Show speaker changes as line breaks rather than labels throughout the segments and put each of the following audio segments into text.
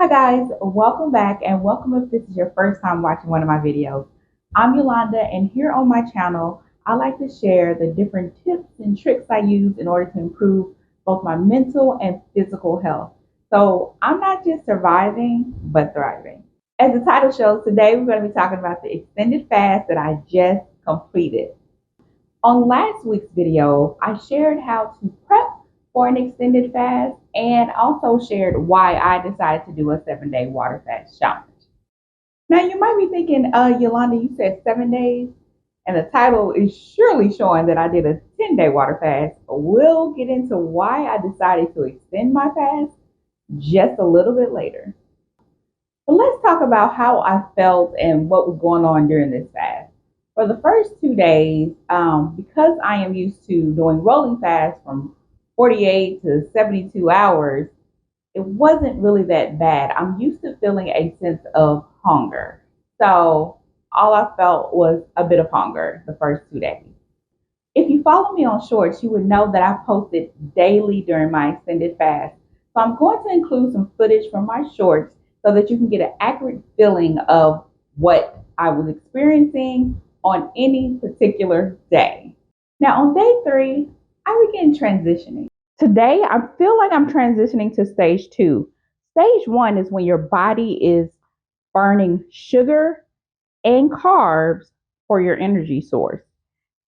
Hi guys, welcome back and welcome if this is your first time watching one of my videos. I'm Yolanda and here on my channel, I like to share the different tips and tricks I use in order to improve both my mental and physical health. So I'm not just surviving, but thriving. As the title shows, today we're going to be talking about the extended fast that I just completed. On last week's video, I shared how to prep for an extended fast and also shared why I decided to do a 7-day water fast challenge. Now, you might be thinking, Yolanda, you said 7 days, and the title is surely showing that I did a 10-day water fast. We'll get into why I decided to extend my fast just a little bit later. But let's talk about how I felt and what was going on during this fast. For the first 2 days, because I am used to doing rolling fasts from 48 to 72 hours, it wasn't really that bad. I'm used to feeling a sense of hunger. So all I felt was a bit of hunger the first 2 days. If you follow me on shorts, you would know that I posted daily during my extended fast. So I'm going to include some footage from my shorts so that you can get an accurate feeling of what I was experiencing on any particular day. Now on day 3, I began transitioning. Today, I feel like I'm transitioning to stage 2. Stage 1 is when your body is burning sugar and carbs for your energy source.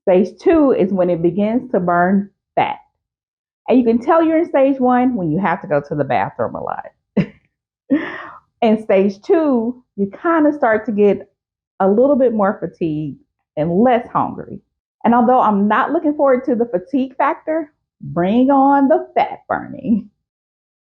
Stage 2 is when it begins to burn fat. And you can tell you're in stage 1 when you have to go to the bathroom a lot. In stage 2, you kind of start to get a little bit more fatigued and less hungry. And although I'm not looking forward to the fatigue factor, bring on the fat burning.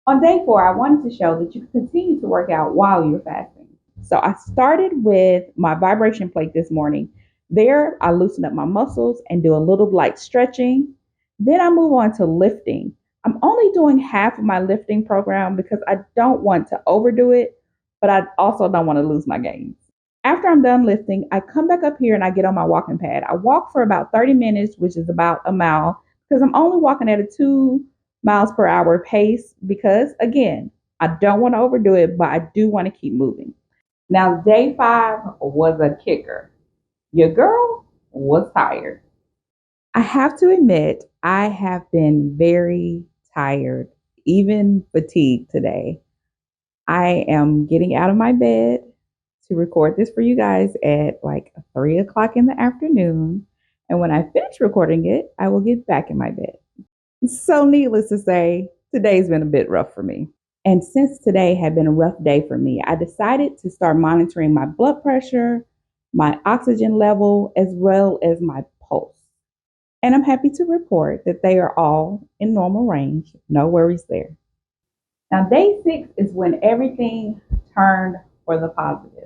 On day 4, I wanted to show that you can continue to work out while you're fasting. So I started with my vibration plate this morning. There, I loosen up my muscles and do a little light stretching. Then I move on to lifting. I'm only doing half of my lifting program because I don't want to overdo it, but I also don't want to lose my gains. After I'm done lifting, I come back up here and I get on my walking pad. I walk for about 30 minutes, which is about a mile, because I'm only walking at a 2 miles per hour pace because, again, I don't want to overdo it, but I do want to keep moving. Now, day 5 was a kicker. Your girl was tired. I have to admit, I have been very tired, even fatigued today. I am getting out of my bed to record this for you guys at like 3 o'clock in the afternoon. And when I finish recording it, I will get back in my bed. So, needless to say, today's been a bit rough for me. And since today had been a rough day for me, I decided to start monitoring my blood pressure, my oxygen level, as well as my pulse. And I'm happy to report that they are all in normal range. No worries there. Now, day 6 is when everything turned for the positive.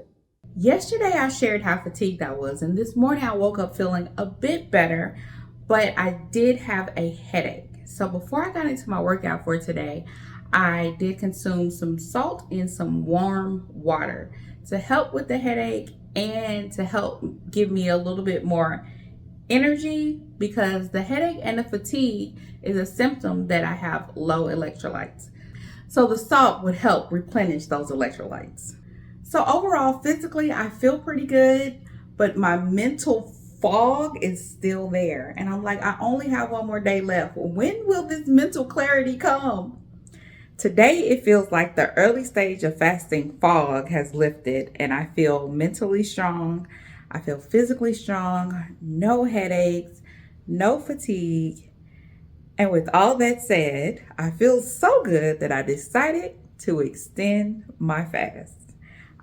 Yesterday, I shared how fatigued I was, and this morning I woke up feeling a bit better, but I did have a headache. So before I got into my workout for today, I did consume some salt and some warm water to help with the headache and to help give me a little bit more energy, because the headache and the fatigue is a symptom that I have low electrolytes. So the salt would help replenish those electrolytes. So overall, physically, I feel pretty good, but my mental fog is still there. And I'm like, I only have one more day left. When will this mental clarity come? Today, it feels like the early stage of fasting fog has lifted, and I feel mentally strong. I feel physically strong, no headaches, no fatigue. And with all that said, I feel so good that I decided to extend my fast.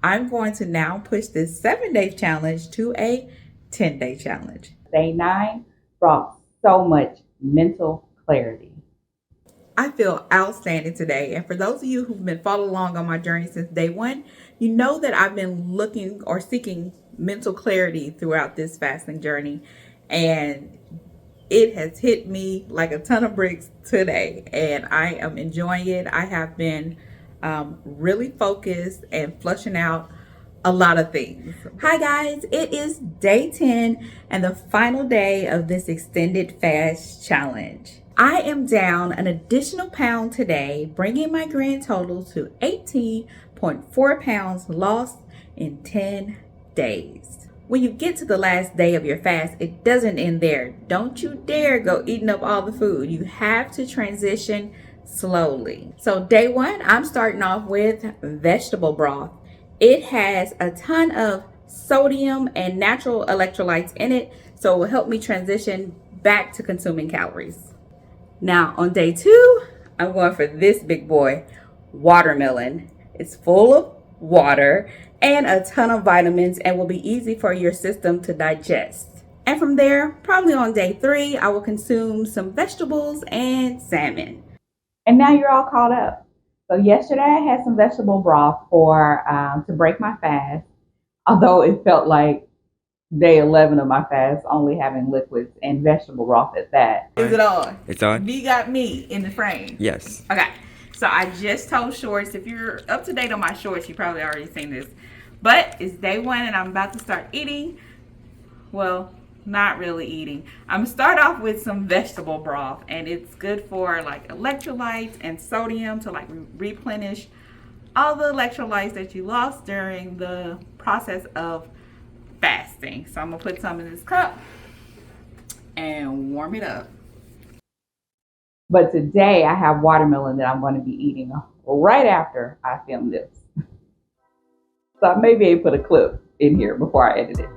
I'm going to now push this 7-day challenge to a 10-day challenge. Day 9 brought so much mental clarity. I feel outstanding today. And for those of you who've been following along on my journey since day 1, you know that I've been looking or seeking mental clarity throughout this fasting journey. And it has hit me like a ton of bricks today, and I am enjoying it. I have been really focused and flushing out a lot of things. Hi guys, it is day 10 and the final day of this extended fast challenge. I am down an additional pound today, bringing my grand total to 18.6 18.4 pounds lost in 10 days. When you get to the last day of your fast, it doesn't end there. Don't you dare go eating up all the food. You have to transition slowly. So day one, I'm starting off with vegetable broth. It has a ton of sodium and natural electrolytes in it, so it will help me transition back to consuming calories. Now on day two, I'm going for this big boy, watermelon. It's full of water and a ton of vitamins and will be easy for your system to digest. And from there, probably on day three, I will consume some vegetables and salmon. And now you're all caught up. So yesterday I had some vegetable broth to break my fast, although it felt like day 11 of my fast, only having liquids and vegetable broth at that. Is it on?
It's on.
V got me in the frame.
Yes.
Okay. So I just told Shorts, if you're up to date on my shorts, you probably already seen this. But it's day one and I'm about to start eating. Well, not really eating. I'm gonna start off with some vegetable broth, and it's good for like electrolytes and sodium to like replenish all the electrolytes that you lost during the process of fasting. So I'm gonna put some in this cup and warm it up. But today I have watermelon that I'm going to be eating right after I film this. So I may be able to put a clip in here before I edit it.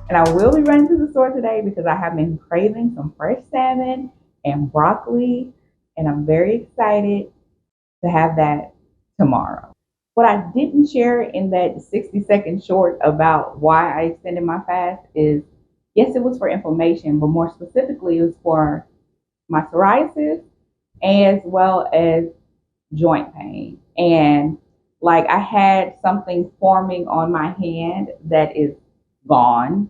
And I will be running to the store today because I have been craving some fresh salmon and broccoli, and I'm very excited to have that tomorrow. What I didn't share in that 60-second short about why I extended my fast is, yes, it was for inflammation, but more specifically, it was for my psoriasis as well as joint pain. And like I had something forming on my hand that is gone.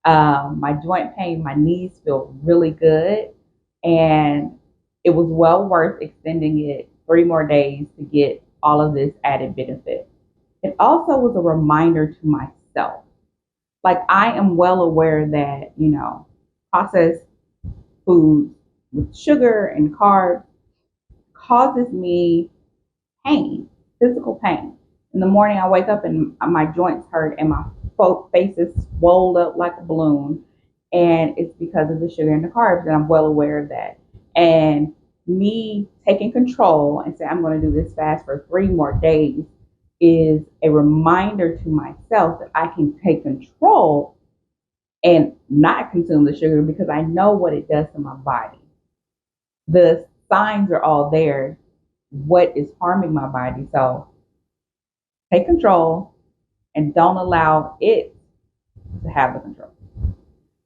My joint pain, my knees feel really good, and it was well worth extending it 3 more days to get all of this added benefit. It also was a reminder to myself. Like, I am well aware that, processed foods with sugar and carbs causes me pain, physical pain. In the morning, I wake up and my joints hurt and my face is swelled up like a balloon, and it's because of the sugar and the carbs, and I'm well aware of that. And me taking control and saying I'm going to do this fast for 3 more days is a reminder to myself that I can take control and not consume the sugar because I know what it does to my body. The signs are all there, what is harming my body. So take control and don't allow it to have the control.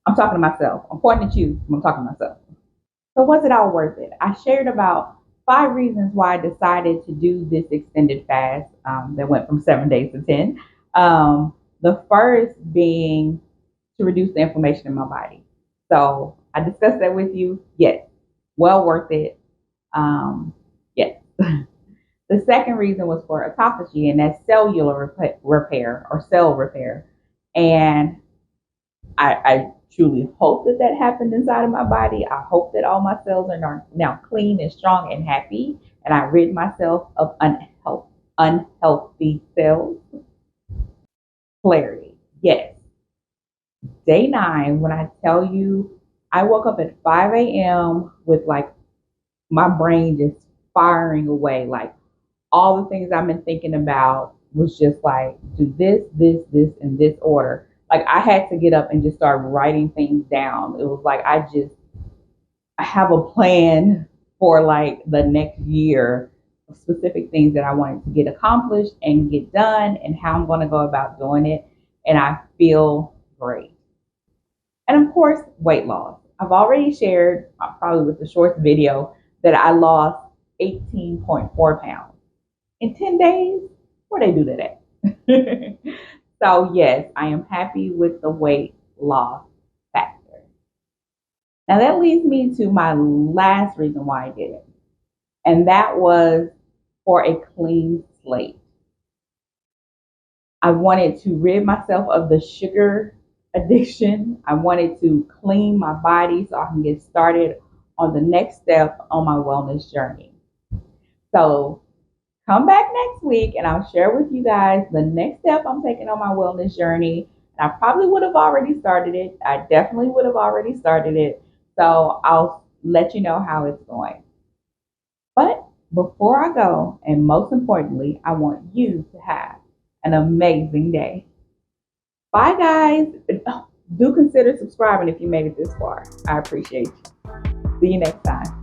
I'm talking to myself. I'm pointing at you. I'm talking to myself. So was it all worth it? I shared about 5 reasons why I decided to do this extended fast that went from 7 days to 10. The first being to reduce the inflammation in my body. So I discussed that with you. Yes, well worth it. Yes. The second reason was for autophagy, and that's cellular repair or cell repair. And I truly hope that that happened inside of my body. I hope that all my cells are now clean and strong and happy, and I rid myself of unhealthy cells. Clarity, yes. Day 9, when I tell you, I woke up at 5 a.m. with like my brain just firing away, like all the things I've been thinking about was just like, do this, in this order. Like I had to get up and just start writing things down. It was like I have a plan for like the next year of specific things that I wanted to get accomplished and get done and how I'm going to go about doing it. And I feel great. And of course, weight loss. I've already shared, probably with the short video, that I lost 18.4 pounds. In 10 days, where they do that at. So yes, I am happy with the weight loss factor. Now that leads me to my last reason why I did it, and that was for a clean slate. I wanted to rid myself of the sugar addiction. I wanted to clean my body so I can get started on the next step on my wellness journey. So come back next week and I'll share with you guys the next step I'm taking on my wellness journey. I probably would have already started it. I definitely would have already started it. So I'll let you know how it's going. But before I go, and most importantly, I want you to have an amazing day. Bye, guys. Do consider subscribing if you made it this far. I appreciate you. See you next time.